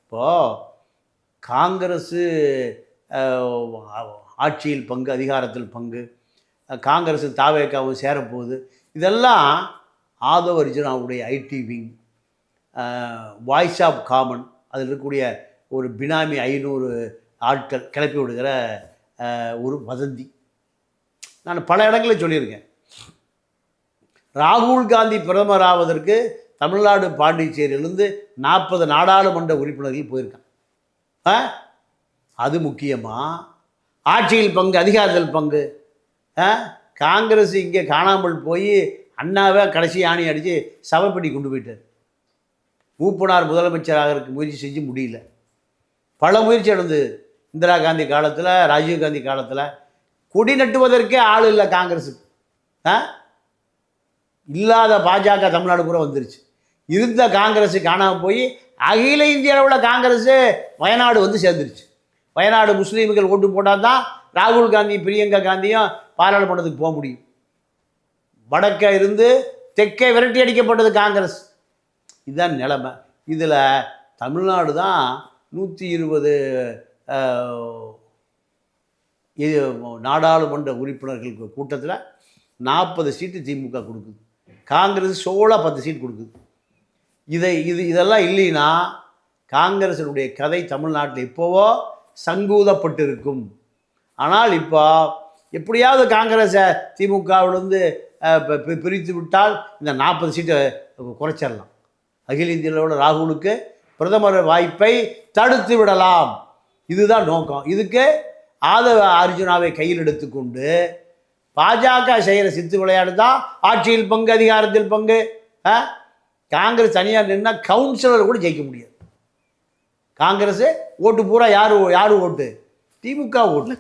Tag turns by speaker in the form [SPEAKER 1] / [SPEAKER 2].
[SPEAKER 1] இப்போது காங்கிரஸு ஆட்சியில் பங்கு, அதிகாரத்தில் பங்கு, காங்கிரஸு தாவேக்காவும் சேரப்போகுது, இதெல்லாம் ஆதவ் அர்ஜுனாவுடைய ID wing, voice of common, அதில் இருக்கக்கூடிய ஒரு பினாமி 500 ஆட்கள் கிளப்பி விடுகிற ஒரு வதந்தி. நான் பல இடங்களில் சொல்லியிருக்கேன். ராகுல் காந்தி பிரதமர் ஆவதற்கு தமிழ்நாடு பாண்டிச்சேரியிலிருந்து 40 நாடாளுமன்ற உறுப்பினர்கள் போயிருக்காங்க. அது முக்கியமாக ஆட்சியில் பங்கு, அதிகாரத்தில் பங்கு. காங்கிரஸ் இங்கே காணாமல் போய் அண்ணாவை கடைசி ஆணி அடித்து சபைப்படி கொண்டு போயிட்டார். மூப்பனார் முதலமைச்சராக இருக்க முயற்சி செஞ்சு முடியல. பல முயற்சி நடந்து இந்திரா காந்தி காலத்தில், ராஜீவ் காந்தி காலத்தில் கொடி நட்டுவதற்கே ஆள் இல்லை காங்கிரஸுக்கு. இல்லாத பாஜக தமிழ்நாடு பூரா வந்துருச்சு. இருந்த காங்கிரஸ் காணாமல் போய் அகில இந்திய அளவில் காங்கிரஸு வயநாடு வந்து சேர்ந்துருச்சு. வயநாடு முஸ்லீம்கள் ஓட்டு போட்டால் தான் ராகுல் காந்தி, பிரியங்கா காந்தியும் பாராளுமன்றத்துக்கு போக முடியும். வடக்க இருந்து தெற்கே விரட்டி அடிக்கப்பட்டது காங்கிரஸ். இதுதான் நிலைமை. இதில் தமிழ்நாடு தான் 120 நாடாளுமன்ற உறுப்பினர்கள் கூட்டத்தில் 40 சீட்டு திமுக கொடுக்குது. காங்கிரஸ் 10 சீட் கொடுக்குது. இதெல்லாம் இல்லைன்னா காங்கிரஸினுடைய கதை தமிழ்நாட்டில் இப்போவோ சங்கூதப்பட்டு இருக்கும். ஆனால் இப்போ எப்படியாவது காங்கிரஸை திமுகவிலிருந்து பிரித்து விட்டால் இந்த 40 சீட்டை குறைச்சிடலாம். அகில இந்தியாவோட ராகுலுக்கு பிரதமர் வாய்ப்பை தடுத்து விடலாம். இதுதான் நோக்கம். இதுக்கு ஆதவ அர்ஜுனாவை கையில் எடுத்துக்கொண்டு பாஜக செய்கிற சித்து விளையாடு தான் ஆட்சியில் பங்கு, அதிகாரத்தில் பங்கு. காங்கிரஸ் தனியாக நின்னால் கவுன்சிலர் கூட ஜெயிக்க முடியாது. காங்கிரஸ் ஓட்டு பூரா யார் ஓட்டு? திமுக ஓட்டு.